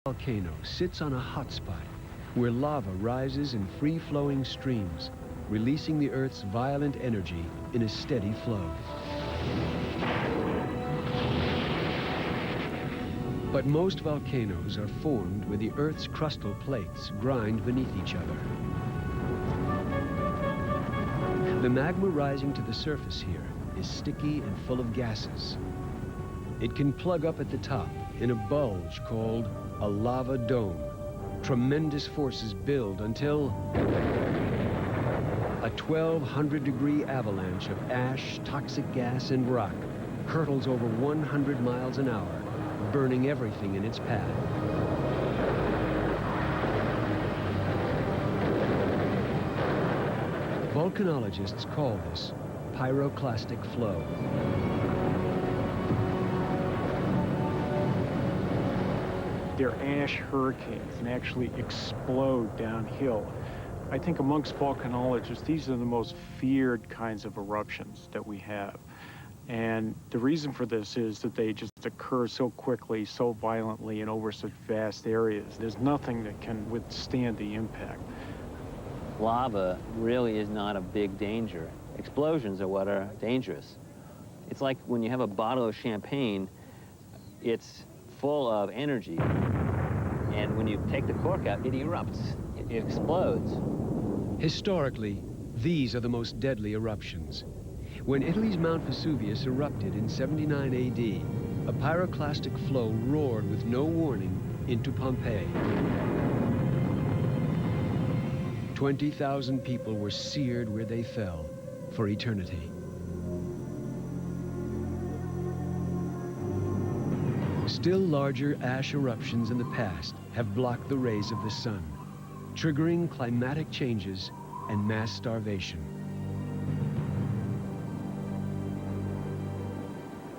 volcano sits on a hotspot where lava rises in free-flowing streams, releasing the Earth's violent energy in a steady flow. But most volcanoes are formed where the Earth's crustal plates grind beneath each other. The magma rising to the surface here is sticky and full of gases. It can plug up at the top in a bulge called a lava dome. Tremendous forces build until a 1,200-degree avalanche of ash, toxic gas, and rock hurtles over 100 miles an hour, burning everything in its path. Volcanologists call this pyroclastic flow. They're ash hurricanes and actually explode downhill. I think amongst volcanologists, these are the most feared kinds of eruptions that we have. And the reason for this is that they just occur so quickly, so violently, and over such vast areas. There's nothing that can withstand the impact. Lava really is not a big danger. Explosions are what are dangerous. It's like when you have a bottle of champagne, it's full of energy, and when you take the cork out, it erupts, it explodes. Historically, these are the most deadly eruptions. When Italy's Mount Vesuvius erupted in 79 AD, a pyroclastic flow roared with no warning into Pompeii. 20,000 people were seared where they fell for eternity. Still larger ash eruptions in the past have blocked the rays of the sun, triggering climatic changes and mass starvation.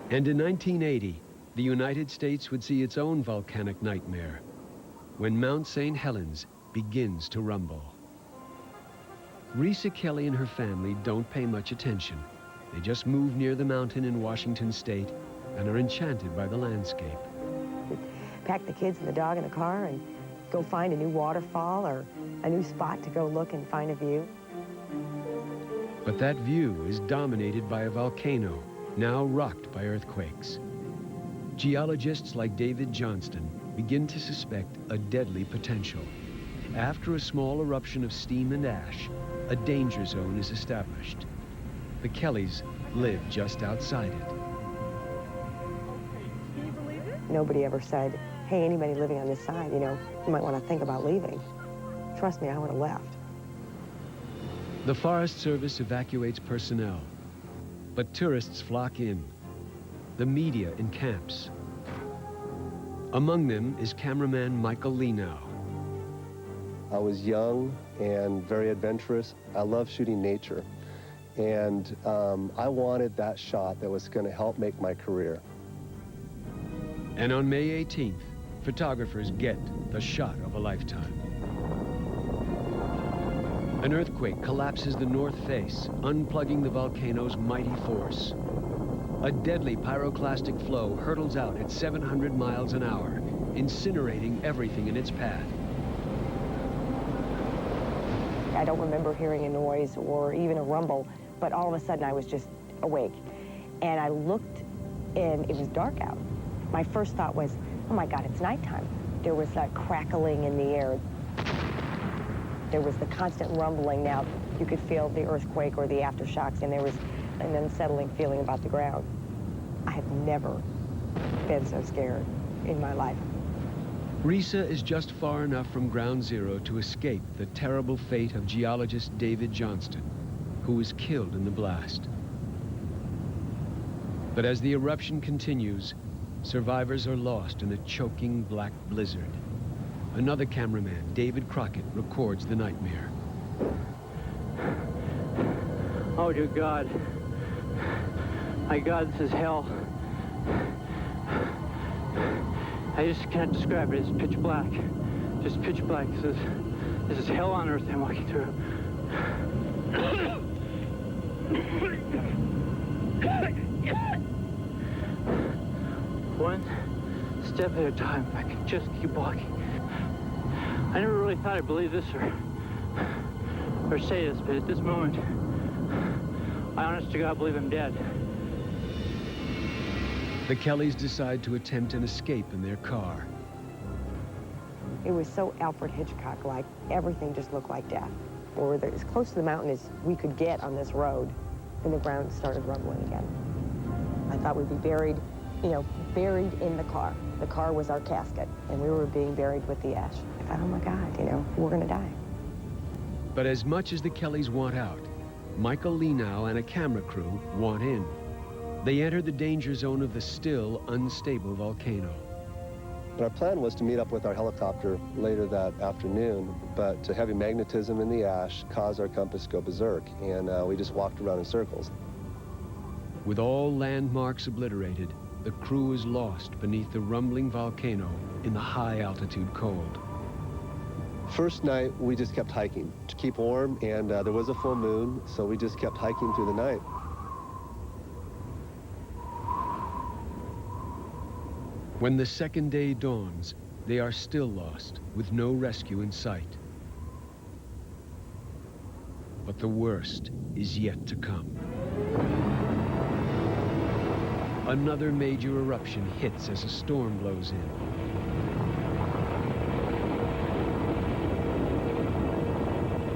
And in 1980, the United States would see its own volcanic nightmare when Mount St. Helens begins to rumble. Risa Kelly and her family don't pay much attention. They just move near the mountain in Washington state and are enchanted by the landscape. Pack the kids and the dog in the car and go find a new waterfall or a new spot to go look and find a view. But that view is dominated by a volcano, now rocked by earthquakes. Geologists like David Johnston begin to suspect a deadly potential. After a small eruption of steam and ash, a danger zone is established. The Kellys live just outside it. Nobody ever said, hey, anybody living on this side, you might want to think about leaving. Trust me, I would have left. The Forest Service evacuates personnel, but tourists flock in. The media encamps. Among them is cameraman Michael Lenow. I was young and very adventurous. I love shooting nature. And I wanted that shot that was going to help make my career. And on May 18th, photographers get the shot of a lifetime. An earthquake collapses the north face, unplugging the volcano's mighty force. A deadly pyroclastic flow hurtles out at 700 miles an hour, incinerating everything in its path. I don't remember hearing a noise or even a rumble, but all of a sudden I was just awake. And I looked and it was dark out. My first thought was, oh my God, it's nighttime. There was that crackling in the air. There was the constant rumbling. Now you could feel the earthquake or the aftershocks, and there was an unsettling feeling about the ground. I have never been so scared in my life. Risa is just far enough from ground zero to escape the terrible fate of geologist David Johnston, who was killed in the blast. But as the eruption continues, survivors are lost in a choking black blizzard. Another cameraman, David Crockett, records the nightmare. Oh, dear God. My God, this is hell. I just can't describe it. It's pitch black. Just pitch black. This is hell on earth I'm walking through. One step at a time if I could just keep walking. I never really thought I'd believe this or say this, but at this moment, I honest to God believe I'm dead. The Kellys decide to attempt an escape in their car. It was so Alfred Hitchcock-like. Everything just looked like death. Or as close to the mountain as we could get on this road, and the ground started rumbling again. I thought we'd be buried, buried in the car. The car was our casket, and we were being buried with the ash. I thought, oh my God, we're gonna die. But as much as the Kellys want out, Michael Lenow and a camera crew want in. They enter the danger zone of the still unstable volcano. And our plan was to meet up with our helicopter later that afternoon, but heavy magnetism in the ash caused our compass to go berserk, and we just walked around in circles. With all landmarks obliterated, the crew is lost beneath the rumbling volcano in the high-altitude cold. First night, we just kept hiking to keep warm, and there was a full moon, so we just kept hiking through the night. When the second day dawns, they are still lost, with no rescue in sight. But the worst is yet to come. Another major eruption hits as a storm blows in.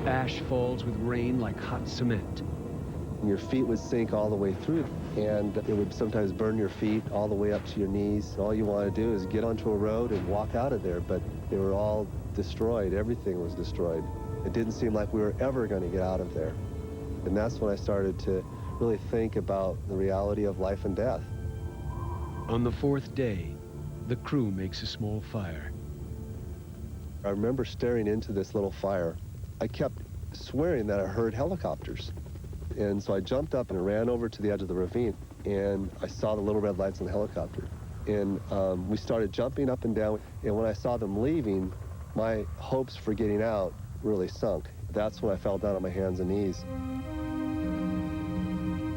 Ash falls with rain like hot cement. Your feet would sink all the way through, and it would sometimes burn your feet all the way up to your knees. All you want to do is get onto a road and walk out of there, but they were all destroyed. Everything was destroyed. It didn't seem like we were ever going to get out of there. And that's when I started to really think about the reality of life and death. On the fourth day, the crew makes a small fire. I remember staring into this little fire. I kept swearing that I heard helicopters. And so I jumped up and ran over to the edge of the ravine, and I saw the little red lights on the helicopter. And we started jumping up and down, and when I saw them leaving, my hopes for getting out really sunk. That's when I fell down on my hands and knees.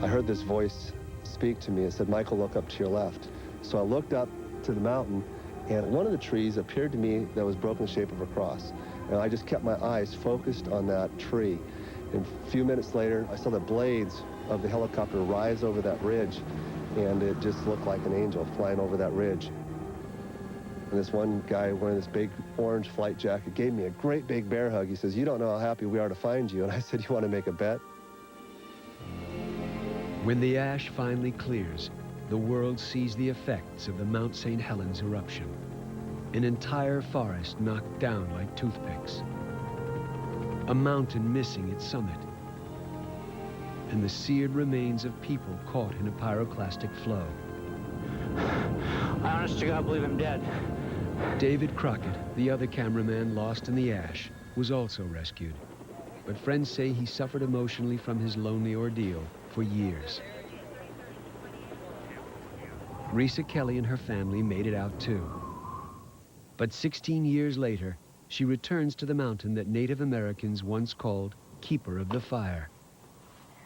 I heard this voice speak to me. It said, "Michael, look up to your left." So I looked up to the mountain, and one of the trees appeared to me that was broken in the shape of a cross. And I just kept my eyes focused on that tree. And a few minutes later, I saw the blades of the helicopter rise over that ridge, and it just looked like an angel flying over that ridge. And this one guy wearing this big orange flight jacket gave me a great big bear hug. He says, "You don't know how happy we are to find you." And I said, "You want to make a bet?" When the ash finally clears, the world sees the effects of the Mount St. Helens eruption. An entire forest knocked down like toothpicks. A mountain missing its summit. And the seared remains of people caught in a pyroclastic flow. I honest to God believe I'm dead. David Crockett, the other cameraman lost in the ash, was also rescued. But friends say he suffered emotionally from his lonely ordeal for years. Risa Kelly and her family made it out too. But 16 years later, she returns to the mountain that Native Americans once called Keeper of the Fire.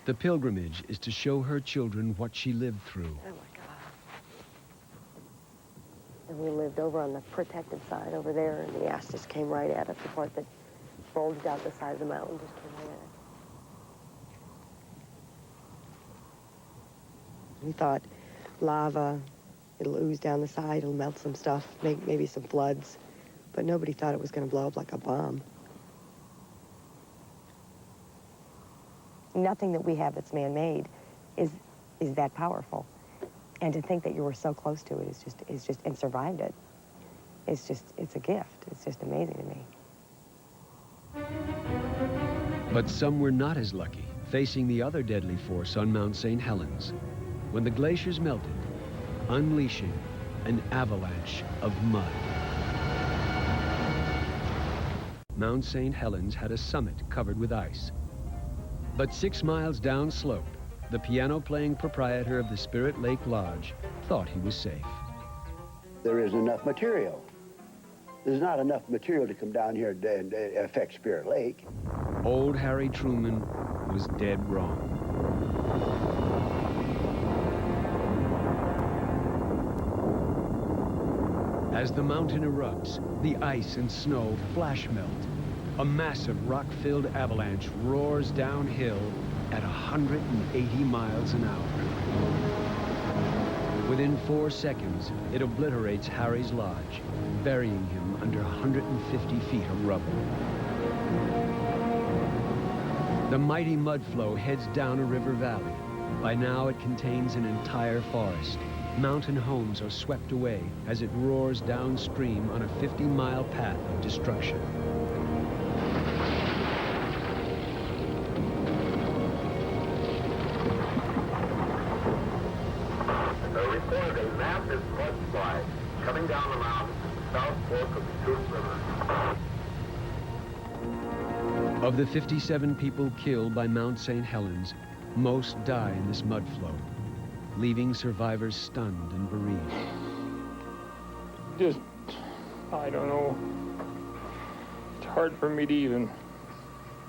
The pilgrimage is to show her children what she lived through. Oh my God. And we lived over on the protected side over there, and the ash just came right at us. The part that bulged out the side of the mountain just came right at us. We thought lava, it'll ooze down the side, it'll melt some stuff, make maybe some floods. But nobody thought it was going to blow up like a bomb. Nothing that we have that's man-made is that powerful. And to think that you were so close to it is just and survived it. It's a gift. It's just amazing to me. But some were not as lucky, facing the other deadly force on Mount St. Helens, when the glaciers melted, unleashing an avalanche of mud. Mount St. Helens had a summit covered with ice. But 6 miles downslope, the piano-playing proprietor of the Spirit Lake Lodge thought he was safe. There isn't enough material. There's not enough material to come down here and affect Spirit Lake. Old Harry Truman was dead wrong. As the mountain erupts, the ice and snow flash melt. A massive rock-filled avalanche roars downhill at 180 miles an hour. Within 4 seconds, it obliterates Harry's lodge, burying him under 150 feet of rubble. The mighty mud flow heads down a river valley. By now, it contains an entire forest. Mountain homes are swept away as it roars downstream on a 50-mile path of destruction. They reported a massive mudslide coming down the mountain from the south fork of the Truth River. Of the 57 people killed by Mount St. Helens, most die in this mud flow, leaving survivors stunned and bereaved. Just, I don't know. It's hard for me to even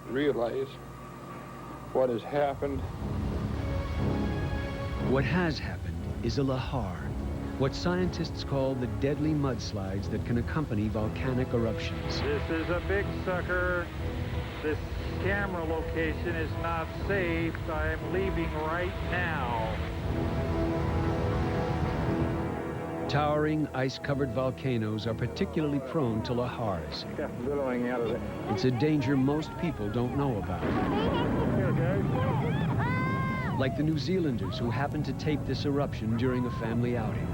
realize what has happened. What has happened is a lahar, what scientists call the deadly mudslides that can accompany volcanic eruptions. This is a big sucker. This camera location is not safe. I'm leaving right now. Towering, ice-covered volcanoes are particularly prone to lahars. Stuff billowing out of it. It's a danger most people don't know about. Like the New Zealanders who happened to tape this eruption during a family outing.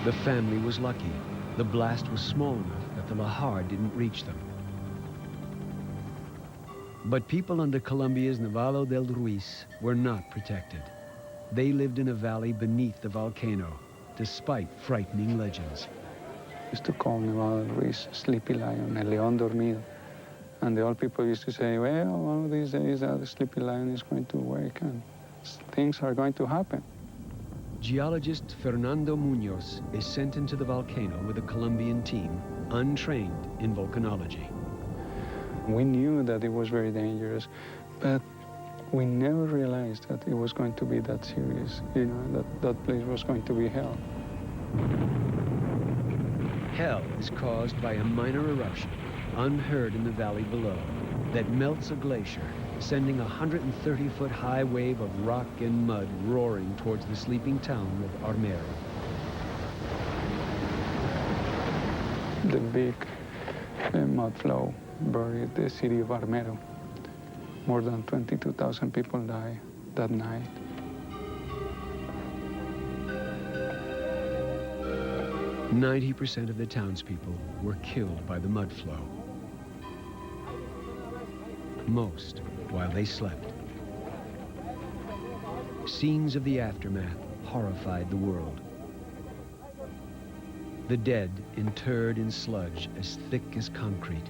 The family was lucky. The blast was small enough that the lahar didn't reach them. But people under Colombia's Nevado del Ruiz were not protected. They lived in a valley beneath the volcano, despite frightening legends. Used to call Nevado del Ruiz Sleepy Lion, El León Dormido. And the old people used to say, well, one of these days the Sleepy Lion is going to wake and things are going to happen. Geologist Fernando Munoz is sent into the volcano with a Colombian team, untrained in volcanology. We knew that it was very dangerous, but we never realized that it was going to be that serious, you know, that place was going to be hell. Hell is caused by a minor eruption, unheard in the valley below, that melts a glacier, sending a 130-foot-high wave of rock and mud roaring towards the sleeping town of Armero. The big mud flow buried the city of Armero. More than 22,000 people died that night. "90% of the townspeople were killed by the mud flow. Most while they slept. Scenes of the aftermath horrified the world. The dead interred in sludge as thick as concrete.